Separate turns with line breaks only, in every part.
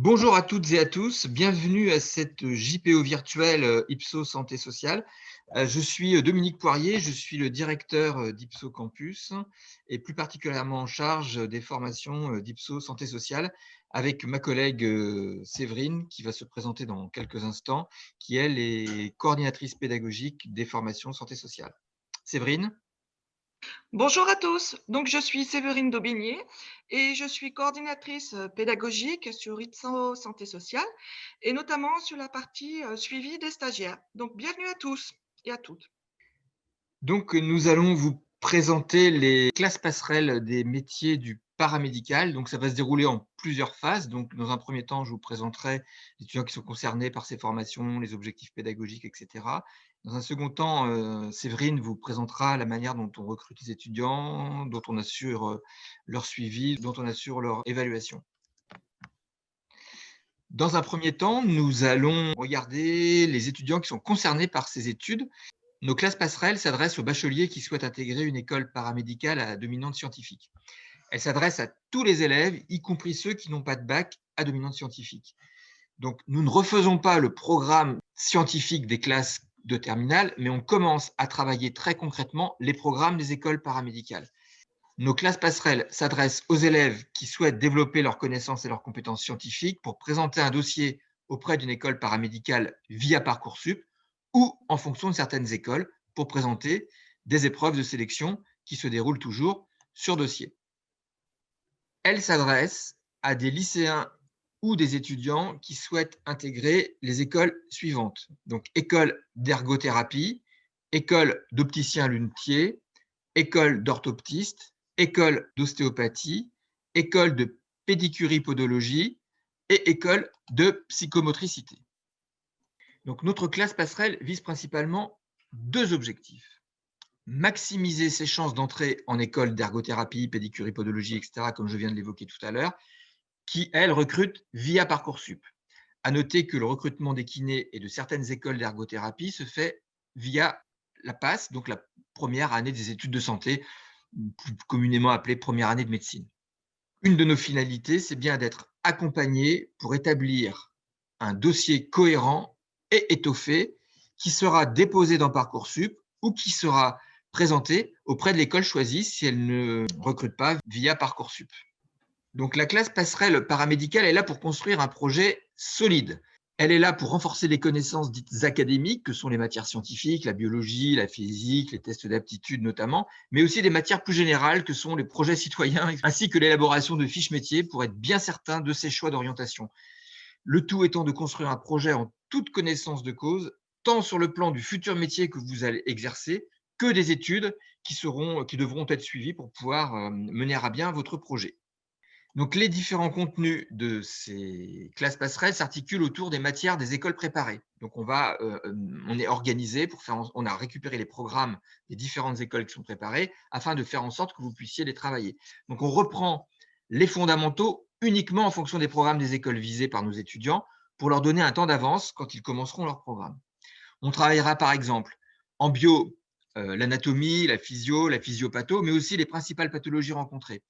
Bonjour à toutes et à tous, bienvenue à cette JPO virtuelle Ipsos Santé Sociale. Je suis Dominique Poirier, je suis le directeur d'Ipsos Campus et plus particulièrement en charge des formations d'Ipsos Santé Sociale avec ma collègue Séverine qui va se présenter dans quelques instants, qui elle est coordinatrice pédagogique des formations santé sociale. Séverine?
Bonjour à tous, donc je suis Séverine Daubigné et je suis coordinatrice pédagogique sur ITSO Santé Sociale et notamment sur la partie suivi des stagiaires. Donc bienvenue à tous et à toutes.
Donc, nous allons vous présenter les classes passerelles des métiers du paramédical. Donc, ça va se dérouler en plusieurs phases. Donc, dans un premier temps, je vous présenterai les étudiants qui sont concernés par ces formations, les objectifs pédagogiques, etc. Dans un second temps, Séverine vous présentera la manière dont on recrute les étudiants, dont on assure leur suivi, dont on assure leur évaluation. Dans un premier temps, nous allons regarder les étudiants qui sont concernés par ces études. Nos classes passerelles s'adressent aux bacheliers qui souhaitent intégrer une école paramédicale à dominante scientifique. Elles s'adressent à tous les élèves, y compris ceux qui n'ont pas de bac à dominante scientifique. Donc, nous ne refaisons pas le programme scientifique des classes de terminale, mais on commence à travailler très concrètement les programmes des écoles paramédicales. Nos classes passerelles s'adressent aux élèves qui souhaitent développer leurs connaissances et leurs compétences scientifiques pour présenter un dossier auprès d'une école paramédicale via Parcoursup ou en fonction de certaines écoles pour présenter des épreuves de sélection qui se déroulent toujours sur dossier. Elles s'adressent à des lycéens ou des étudiants qui souhaitent intégrer les écoles suivantes. Donc, école d'ergothérapie, école d'opticien-lunetier, école d'orthoptiste, école d'ostéopathie, école de pédicurie-podologie et école de psychomotricité. Donc, notre classe passerelle vise principalement deux objectifs. Maximiser ses chances d'entrée en école d'ergothérapie, pédicurie, podologie, etc., comme je viens de l'évoquer tout à l'heure, qui, elles, recrutent via Parcoursup. À noter que le recrutement des kinés et de certaines écoles d'ergothérapie se fait via la PASS, donc la première année des études de santé, plus communément appelée première année de médecine. Une de nos finalités, c'est bien d'être accompagné pour établir un dossier cohérent et étoffé qui sera déposé dans Parcoursup ou qui sera présenté auprès de l'école choisie si elle ne recrute pas via Parcoursup. Donc la classe passerelle paramédicale est là pour construire un projet solide. Elle est là pour renforcer les connaissances dites académiques, que sont les matières scientifiques, la biologie, la physique, les tests d'aptitude notamment, mais aussi des matières plus générales que sont les projets citoyens, ainsi que l'élaboration de fiches métiers pour être bien certain de ses choix d'orientation. Le tout étant de construire un projet en toute connaissance de cause, tant sur le plan du futur métier que vous allez exercer, que des études qui devront être suivies pour pouvoir mener à bien votre projet. Donc, les différents contenus de ces classes passerelles s'articulent autour des matières des écoles préparées. Donc, on est organisé on a récupéré les programmes des différentes écoles qui sont préparées afin de faire en sorte que vous puissiez les travailler. Donc, on reprend les fondamentaux uniquement en fonction des programmes des écoles visées par nos étudiants pour leur donner un temps d'avance quand ils commenceront leur programme. On travaillera par exemple en bio, l'anatomie, la physio, la physiopatho, mais aussi les principales pathologies rencontrées.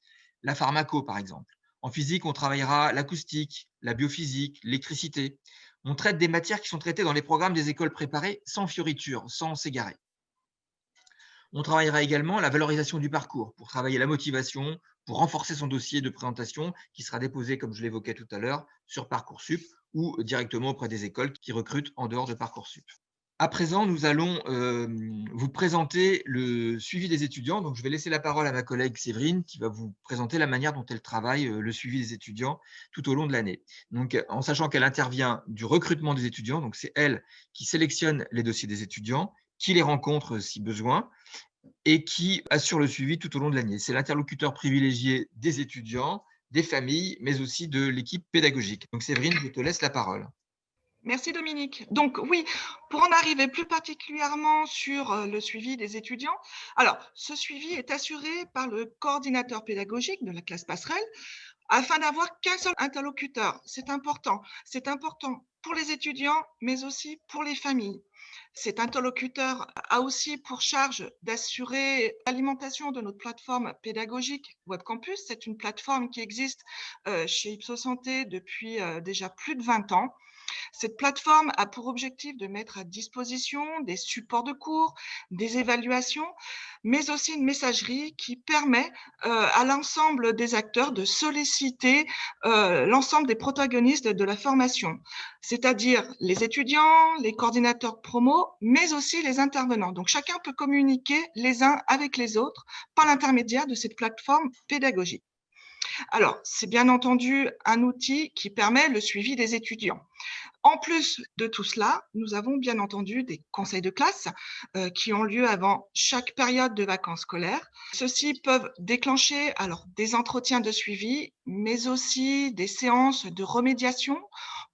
La pharmaco, par exemple. En physique, on travaillera l'acoustique, la biophysique, l'électricité. On traite des matières qui sont traitées dans les programmes des écoles préparées sans fioriture, sans s'égarer. On travaillera également la valorisation du parcours pour travailler la motivation, pour renforcer son dossier de présentation qui sera déposé, comme je l'évoquais tout à l'heure, sur Parcoursup ou directement auprès des écoles qui recrutent en dehors de Parcoursup. À présent, nous allons vous présenter le suivi des étudiants. Donc, je vais laisser la parole à ma collègue Séverine qui va vous présenter la manière dont elle travaille le suivi des étudiants tout au long de l'année. Donc, en sachant qu'elle intervient du recrutement des étudiants, donc c'est elle qui sélectionne les dossiers des étudiants, qui les rencontre si besoin et qui assure le suivi tout au long de l'année. C'est l'interlocuteur privilégié des étudiants, des familles, mais aussi de l'équipe pédagogique. Donc, Séverine, je te laisse la parole.
Merci Dominique. Donc oui, pour en arriver plus particulièrement sur le suivi des étudiants, alors ce suivi est assuré par le coordinateur pédagogique de la classe passerelle afin d'avoir qu'un seul interlocuteur. C'est important. C'est important pour les étudiants, mais aussi pour les familles. Cet interlocuteur a aussi pour charge d'assurer l'alimentation de notre plateforme pédagogique Web Campus. C'est une plateforme qui existe chez Ipsos Santé depuis déjà plus de 20 ans. Cette plateforme a pour objectif de mettre à disposition des supports de cours, des évaluations, mais aussi une messagerie qui permet à l'ensemble des acteurs de solliciter l'ensemble des protagonistes de la formation, c'est-à-dire les étudiants, les coordinateurs promo, mais aussi les intervenants. Donc chacun peut communiquer les uns avec les autres par l'intermédiaire de cette plateforme pédagogique. Alors, c'est bien entendu un outil qui permet le suivi des étudiants. En plus de tout cela, nous avons bien entendu des conseils de classe qui ont lieu avant chaque période de vacances scolaires. Ceux-ci peuvent déclencher alors des entretiens de suivi, mais aussi des séances de remédiation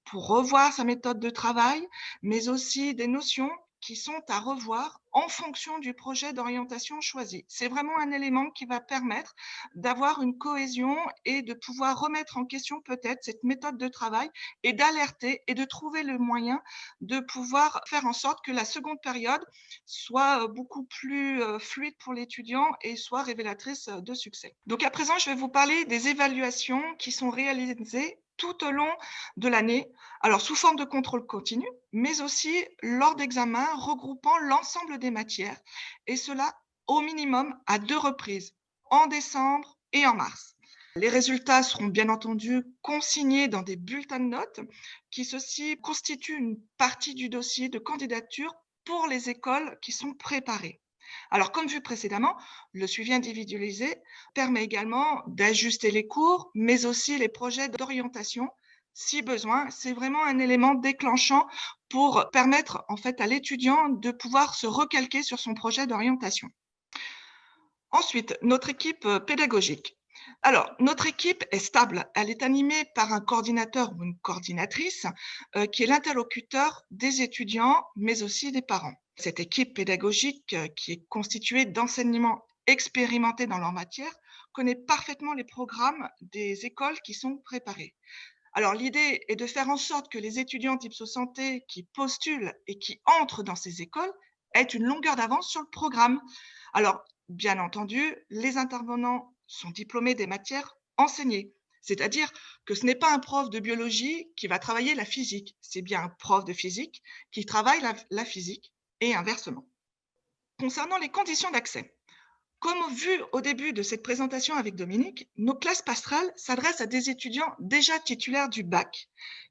pour revoir sa méthode de travail, mais aussi des notions qui sont à revoir en fonction du projet d'orientation choisi. C'est vraiment un élément qui va permettre d'avoir une cohésion et de pouvoir remettre en question peut-être cette méthode de travail et d'alerter et de trouver le moyen de pouvoir faire en sorte que la seconde période soit beaucoup plus fluide pour l'étudiant et soit révélatrice de succès. Donc à présent, je vais vous parler des évaluations qui sont réalisées tout au long de l'année, alors sous forme de contrôle continu, mais aussi lors d'examens regroupant l'ensemble des matières, et cela au minimum à 2 reprises, en décembre et en mars. Les résultats seront bien entendu consignés dans des bulletins de notes qui ceci constituent une partie du dossier de candidature pour les écoles qui sont préparées. Alors, comme vu précédemment, le suivi individualisé permet également d'ajuster les cours, mais aussi les projets d'orientation si besoin. C'est vraiment un élément déclenchant pour permettre en fait à l'étudiant de pouvoir se recalquer sur son projet d'orientation. Ensuite, notre équipe pédagogique. Alors, notre équipe est stable. Elle est animée par un coordinateur ou une coordinatrice qui est l'interlocuteur des étudiants, mais aussi des parents. Cette équipe pédagogique qui est constituée d'enseignants expérimentés dans leur matière connaît parfaitement les programmes des écoles qui sont préparées. Alors, l'idée est de faire en sorte que les étudiants d'Ipsos Santé qui postulent et qui entrent dans ces écoles aient une longueur d'avance sur le programme. Alors, bien entendu, les intervenants sont diplômés des matières enseignées, c'est-à-dire que ce n'est pas un prof de biologie qui va travailler la physique, c'est bien un prof de physique qui travaille la physique et inversement. Concernant les conditions d'accès, comme vu au début de cette présentation avec Dominique, nos classes passerelles s'adressent à des étudiants déjà titulaires du bac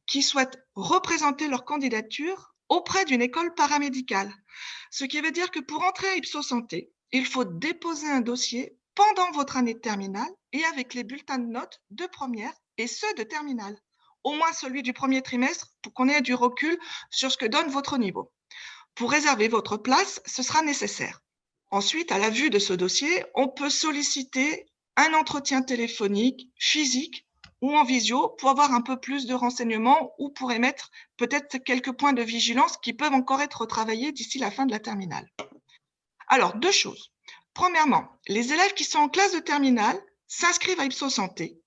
qui souhaitent représenter leur candidature auprès d'une école paramédicale. Ce qui veut dire que pour entrer à Ipsos Santé, il faut déposer un dossier pendant votre année de terminale et avec les bulletins de notes de première et ceux de terminale. Au moins celui du premier trimestre pour qu'on ait du recul sur ce que donne votre niveau. Pour réserver votre place, ce sera nécessaire. Ensuite, à la vue de ce dossier, on peut solliciter un entretien téléphonique, physique ou en visio pour avoir un peu plus de renseignements ou pour émettre peut-être quelques points de vigilance qui peuvent encore être retravaillés d'ici la fin de la terminale. Alors, 2 choses. Premièrement, les élèves qui sont en classe de terminale s'inscrivent à Ipsos Santé,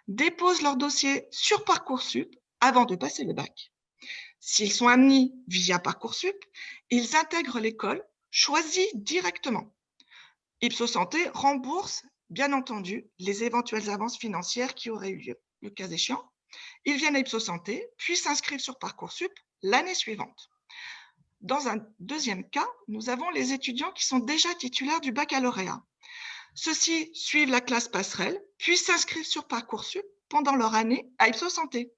déposent leur dossier sur Parcoursup avant de passer le bac. S'ils sont admis via Parcoursup, ils intègrent l'école choisie directement. Ipsos Santé rembourse, bien entendu, les éventuelles avances financières qui auraient eu lieu. Le cas échéant, ils viennent à Ipsos Santé, puis s'inscrivent sur Parcoursup l'année suivante. Dans un deuxième cas, nous avons les étudiants qui sont déjà titulaires du baccalauréat. Ceux-ci suivent la classe passerelle, puis s'inscrivent sur Parcoursup pendant leur année à Ipsos Santé.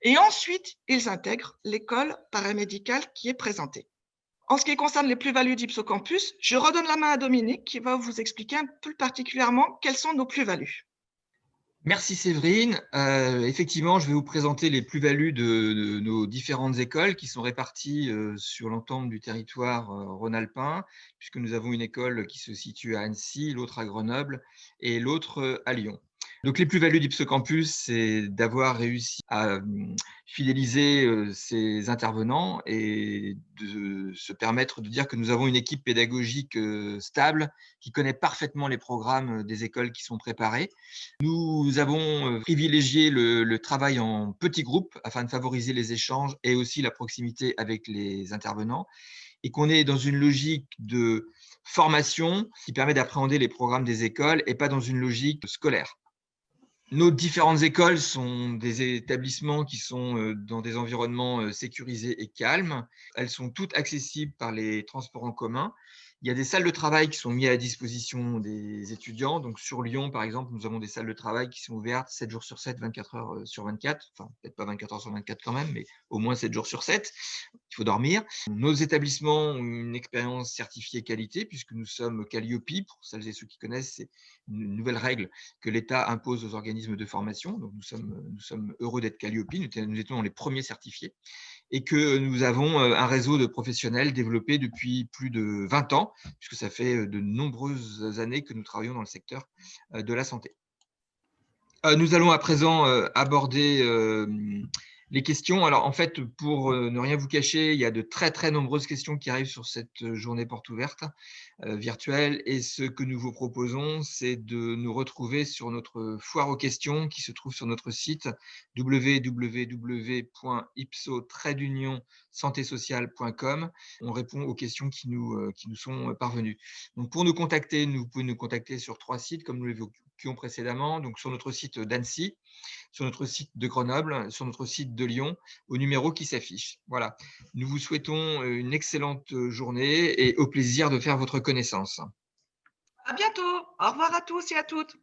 Et ensuite, ils intègrent l'école paramédicale qui est présentée. En ce qui concerne les plus-values d'Ipsocampus, je redonne la main à Dominique qui va vous expliquer un peu particulièrement quelles sont nos plus-values.
Merci Séverine. Effectivement, je vais vous présenter les plus-values de nos différentes écoles qui sont réparties sur l'ensemble du territoire rhône-alpin, puisque nous avons une école qui se situe à Annecy, l'autre à Grenoble et l'autre à Lyon. Donc les plus-values d'Ipsocampus, c'est d'avoir réussi à fidéliser ces intervenants et de se permettre de dire que nous avons une équipe pédagogique stable qui connaît parfaitement les programmes des écoles qui sont préparées. Nous avons privilégié le travail en petits groupes afin de favoriser les échanges et aussi la proximité avec les intervenants, et qu'on est dans une logique de formation qui permet d'appréhender les programmes des écoles et pas dans une logique scolaire. Nos différentes écoles sont des établissements qui sont dans des environnements sécurisés et calmes. Elles sont toutes accessibles par les transports en commun. Il y a des salles de travail qui sont mises à la disposition des étudiants. Donc sur Lyon, par exemple, nous avons des salles de travail qui sont ouvertes 7 jours sur 7, 24 heures sur 24. Enfin, peut-être pas 24 heures sur 24 quand même, mais au moins 7 jours sur 7. Il faut dormir. Nos établissements ont une expérience certifiée qualité puisque nous sommes Calliope. Pour celles et ceux qui connaissent, c'est une nouvelle règle que l'État impose aux organismes de formation. Donc, nous sommes heureux d'être Calliope. Nous étions les premiers certifiés et que nous avons un réseau de professionnels développé depuis plus de 20 ans, puisque ça fait de nombreuses années que nous travaillons dans le secteur de la santé. Nous allons à présent aborder les questions. Alors, en fait, pour ne rien vous cacher, il y a de très, très nombreuses questions qui arrivent sur cette journée porte ouverte virtuelle. Et ce que nous vous proposons, c'est de nous retrouver sur notre foire aux questions qui se trouve sur notre site www.ipso-santé-sociale.com. On répond aux questions qui nous sont parvenues. Donc, pour nous contacter, vous pouvez nous contacter sur 3 sites, comme nous l'évoquions précédemment. Donc, sur notre site d'Annecy, sur notre site de Grenoble, sur notre site de Lyon, au numéro qui s'affiche. Voilà. Nous vous souhaitons une excellente journée et au plaisir de faire votre connaissance.
À bientôt. Au revoir à tous et à toutes.